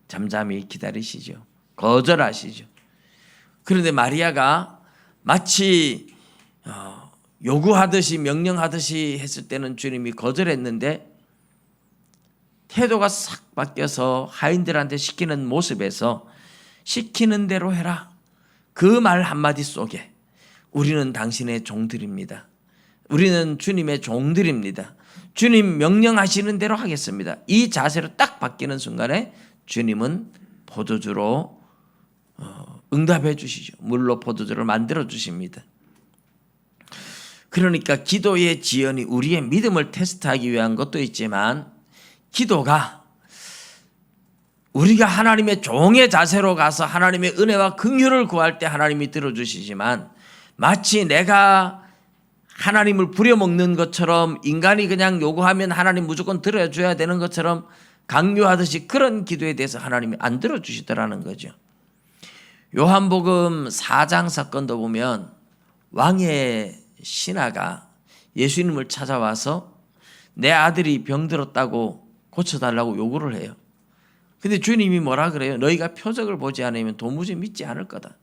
잠잠히 기다리시죠. 거절하시죠. 그런데 마리아가 마치 요구하듯이 명령하듯이 했을 때는 주님이 거절했는데 태도가 싹 바뀌어서 하인들한테 시키는 모습에서 시키는 대로 해라. 그 말 한마디 속에 우리는 당신의 종들입니다. 우리는 주님의 종들입니다. 주님 명령하시는 대로 하겠습니다. 이 자세로 딱 바뀌는 순간에 주님은 포도주로 응답해 주시죠. 물로 포도주를 만들어 주십니다. 그러니까 기도의 지연이 우리의 믿음을 테스트하기 위한 것도 있지만 기도가 우리가 하나님의 종의 자세로 가서 하나님의 은혜와 긍휼을 구할 때 하나님이 들어주시지만 마치 내가 하나님을 부려먹는 것처럼 인간이 그냥 요구하면 하나님 무조건 들어줘야 되는 것처럼 강요하듯이 그런 기도에 대해서 하나님이 안 들어주시더라는 거죠. 요한복음 4장 사건도 보면 왕의 신하가 예수님을 찾아와서 내 아들이 병들었다고 고쳐달라고 요구를 해요. 근데 주님이 뭐라 그래요? 너희가 표적을 보지 않으면 도무지 믿지 않을 거다.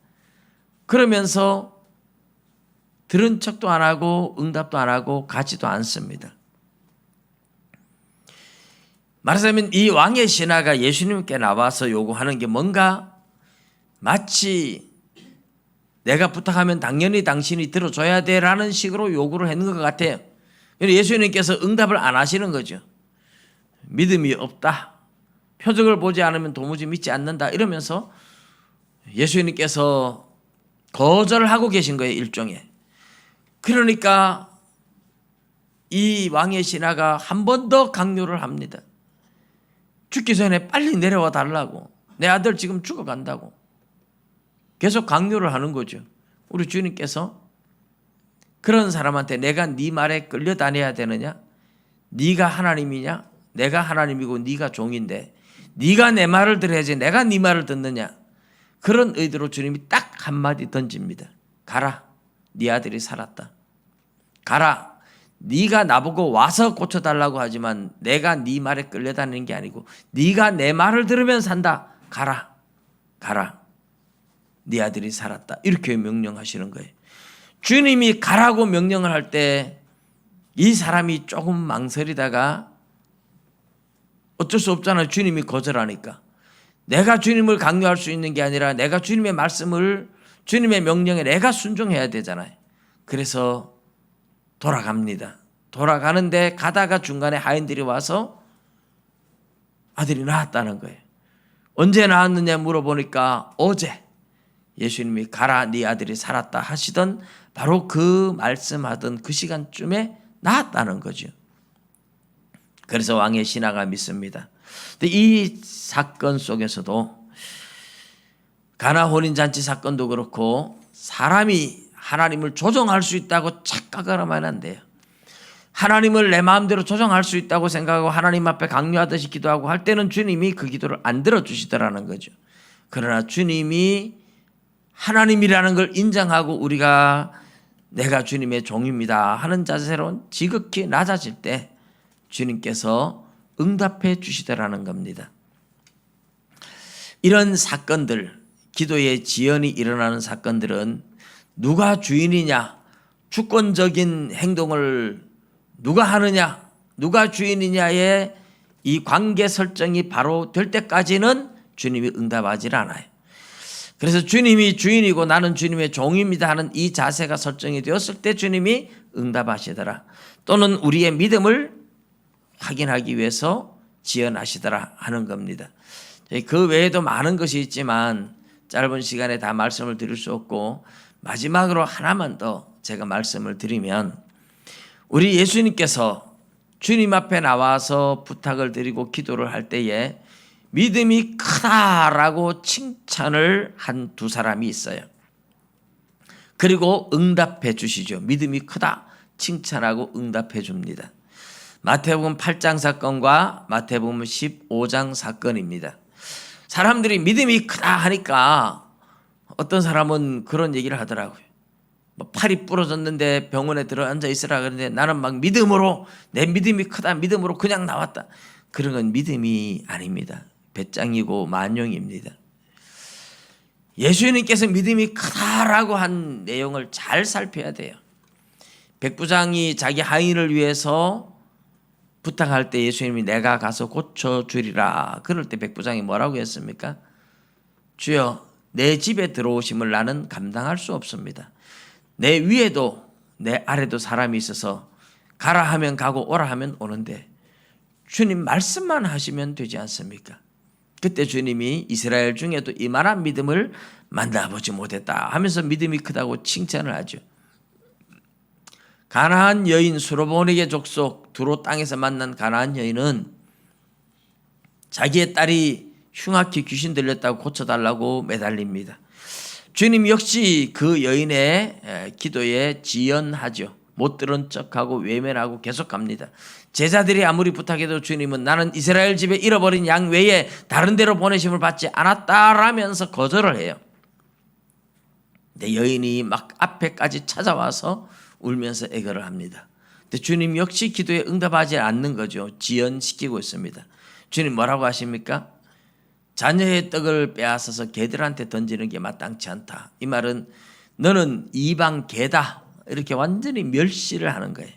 그러면서 들은 척도 안 하고 응답도 안 하고 가지도 않습니다. 말하자면 이 왕의 신하가 예수님께 나와서 요구하는 게 뭔가 마치 내가 부탁하면 당연히 당신이 들어줘야 돼라는 식으로 요구를 했는 것 같아요. 예수님께서 응답을 안 하시는 거죠. 믿음이 없다. 표적을 보지 않으면 도무지 믿지 않는다. 이러면서 예수님께서 거절을 하고 계신 거예요. 일종의. 그러니까 이 왕의 신하가 한 번 더 강요를 합니다. 죽기 전에 빨리 내려와 달라고. 내 아들 지금 죽어간다고. 계속 강요를 하는 거죠. 우리 주님께서 그런 사람한테 내가 네 말에 끌려다녀야 되느냐? 네가 하나님이냐? 내가 하나님이고 네가 종인데 네가 내 말을 들어야지 내가 네 말을 듣느냐? 그런 의도로 주님이 딱 한마디 던집니다. 가라, 네 아들이 살았다. 가라, 네가 나보고 와서 고쳐달라고 하지만 내가 네 말에 끌려다니는 게 아니고 네가 내 말을 들으면 산다. 가라, 가라, 네 아들이 살았다. 이렇게 명령하시는 거예요. 주님이 가라고 명령을 할 때 이 사람이 조금 망설이다가 어쩔 수 없잖아요. 주님이 거절하니까. 내가 주님을 강요할 수 있는 게 아니라 내가 주님의 말씀을, 주님의 명령에 내가 순종해야 되잖아요. 그래서 돌아갑니다. 돌아가는데 가다가 중간에 하인들이 와서 아들이 낳았다는 거예요. 언제 낳았느냐 물어보니까 어제 예수님이 가라 네 아들이 살았다 하시던 바로 그 말씀하던 그 시간쯤에 낳았다는 거죠. 그래서 왕의 신하가 믿습니다. 근데 이 사건 속에서도 가나 혼인잔치 사건도 그렇고 사람이 하나님을 조정할 수 있다고 착각을 하면 안 돼요. 하나님을 내 마음대로 조정할 수 있다고 생각하고 하나님 앞에 강요하듯이 기도하고 할 때는 주님이 그 기도를 안 들어주시더라는 거죠. 그러나 주님이 하나님이라는 걸 인정하고 우리가 내가 주님의 종입니다 하는 자세로 지극히 낮아질 때 주님께서 응답해 주시더라는 겁니다. 이런 사건들, 기도의 지연이 일어나는 사건들은 누가 주인이냐, 주권적인 행동을 누가 하느냐, 누가 주인이냐의 이 관계 설정이 바로 될 때까지는 주님이 응답하지 않아요. 그래서 주님이 주인이고 나는 주님의 종입니다 하는 이 자세가 설정이 되었을 때 주님이 응답하시더라. 또는 우리의 믿음을 확인하기 위해서 지연하시더라 하는 겁니다. 그 외에도 많은 것이 있지만 짧은 시간에 다 말씀을 드릴 수 없고 마지막으로 하나만 더 제가 말씀을 드리면 우리 예수님께서 주님 앞에 나와서 부탁을 드리고 기도를 할 때에 믿음이 크다라고 칭찬을 한 두 사람이 있어요. 그리고 응답해 주시죠. 믿음이 크다 칭찬하고 응답해 줍니다. 마태복음 8장 사건과 마태복음 15장 사건입니다. 사람들이 믿음이 크다 하니까 어떤 사람은 그런 얘기를 하더라고요. 팔이 부러졌는데 병원에 들어앉아 있으라 그러는데 나는 막 믿음으로 내 믿음이 크다 믿음으로 그냥 나왔다. 그런 건 믿음이 아닙니다. 배짱이고 만용입니다. 예수님께서 믿음이 크다라고 한 내용을 잘 살펴야 돼요. 백부장이 자기 하인을 위해서 부탁할 때 예수님이 내가 가서 고쳐주리라. 그럴 때 백부장이 뭐라고 했습니까? 주여 내 집에 들어오심을 나는 감당할 수 없습니다. 내 위에도 내 아래도 사람이 있어서 가라 하면 가고 오라 하면 오는데 주님 말씀만 하시면 되지 않습니까? 그때 주님이 이스라엘 중에도 이만한 믿음을 만나보지 못했다 하면서 믿음이 크다고 칭찬을 하죠. 가나안 여인 수로보nik의 족속 두로 땅에서 만난 가나안 여인은 자기의 딸이 흉악히 귀신 들렸다고 고쳐달라고 매달립니다. 주님 역시 그 여인의 기도에 지연하죠. 못 들은 척하고 외면하고 계속 갑니다. 제자들이 아무리 부탁해도 주님은 나는 이스라엘 집에 잃어버린 양 외에 다른 데로 보내심을 받지 않았다라면서 거절을 해요. 근데 여인이 막 앞에까지 찾아와서 울면서 애걸을 합니다. 근데 주님 역시 기도에 응답하지 않는 거죠. 지연시키고 있습니다. 주님 뭐라고 하십니까? 자녀의 떡을 빼앗아서 개들한테 던지는 게 마땅치 않다. 이 말은 너는 이방 개다. 이렇게 완전히 멸시를 하는 거예요.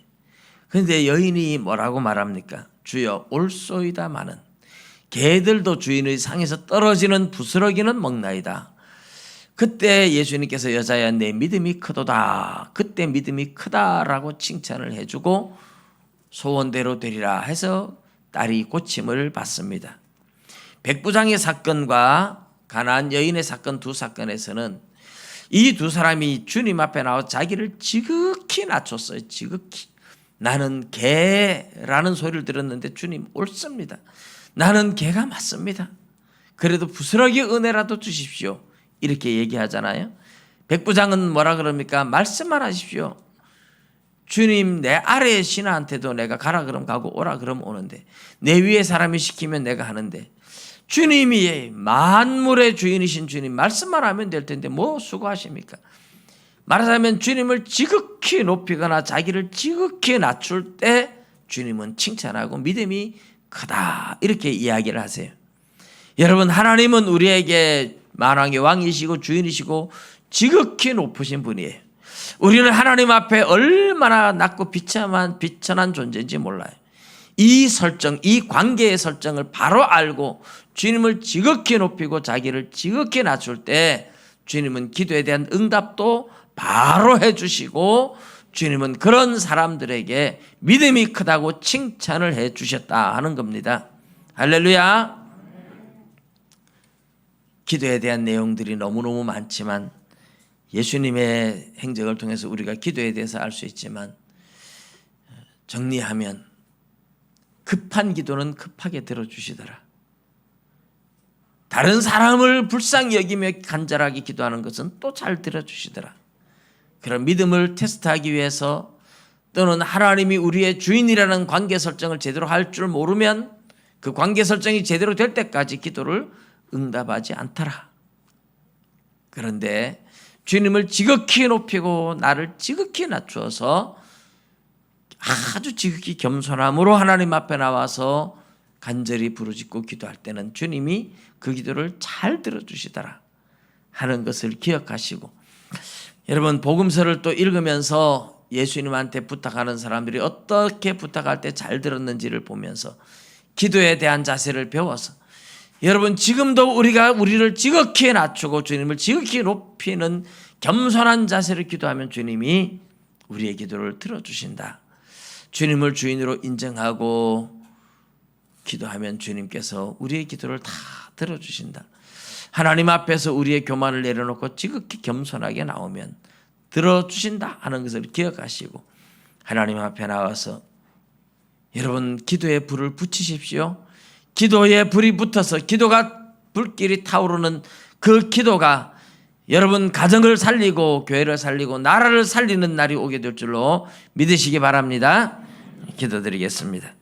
그런데 여인이 뭐라고 말합니까? 주여 올소이다마는 개들도 주인의 상에서 떨어지는 부스러기는 먹나이다. 그때 예수님께서 여자야 내 믿음이 크도다. 그때 믿음이 크다라고 칭찬을 해주고 소원대로 되리라 해서 딸이 고침을 받습니다. 백부장의 사건과 가나안 여인의 사건 두 사건에서는 이 두 사람이 주님 앞에 나와 자기를 지극히 낮췄어요. 지극히. 나는 개라는 소리를 들었는데 주님 옳습니다. 나는 개가 맞습니다. 그래도 부스러기 은혜라도 주십시오. 이렇게 얘기하잖아요. 백부장은 뭐라 그럽니까? 말씀만 하십시오. 주님, 내 아래의 신하한테도 내가 가라 그럼 가고 오라 그럼 오는데, 내 위에 사람이 시키면 내가 하는데, 주님이 만물의 주인이신 주님 말씀만 하면 될 텐데 뭐 수고하십니까? 말하자면 주님을 지극히 높이거나 자기를 지극히 낮출 때 주님은 칭찬하고 믿음이 크다, 이렇게 이야기를 하세요. 여러분, 하나님은 우리에게 만왕의 왕이시고 주인이시고 지극히 높으신 분이에요. 우리는 하나님 앞에 얼마나 낮고 비천한 존재인지 몰라요. 이 설정, 이 관계의 설정을 바로 알고 주님을 지극히 높이고 자기를 지극히 낮출 때 주님은 기도에 대한 응답도 바로 해주시고, 주님은 그런 사람들에게 믿음이 크다고 칭찬을 해주셨다 하는 겁니다. 할렐루야. 기도에 대한 내용들이 너무너무 많지만 예수님의 행적을 통해서 우리가 기도에 대해서 알 수 있지만, 정리하면 급한 기도는 급하게 들어주시더라. 다른 사람을 불쌍히 여기며 간절하게 기도하는 것은 또 잘 들어주시더라. 그런 믿음을 테스트하기 위해서, 또는 하나님이 우리의 주인이라는 관계 설정을 제대로 할 줄 모르면 그 관계 설정이 제대로 될 때까지 기도를 응답하지 않더라. 그런데 주님을 지극히 높이고 나를 지극히 낮추어서 아주 지극히 겸손함으로 하나님 앞에 나와서 간절히 부르짖고 기도할 때는 주님이 그 기도를 잘 들어주시더라 하는 것을 기억하시고, 여러분, 복음서를 또 읽으면서 예수님한테 부탁하는 사람들이 어떻게 부탁할 때 잘 들었는지를 보면서 기도에 대한 자세를 배워서, 여러분, 지금도 우리가 우리를 지극히 낮추고 주님을 지극히 높이는 겸손한 자세를 기도하면 주님이 우리의 기도를 들어주신다. 주님을 주인으로 인정하고 기도하면 주님께서 우리의 기도를 다 들어주신다. 하나님 앞에서 우리의 교만을 내려놓고 지극히 겸손하게 나오면 들어주신다 하는 것을 기억하시고, 하나님 앞에 나와서 여러분, 기도의 불을 붙이십시오. 기도에 불이 붙어서 기도가 불길이 타오르는 그 기도가 여러분 가정을 살리고 교회를 살리고 나라를 살리는 날이 오게 될 줄로 믿으시기 바랍니다. 기도드리겠습니다.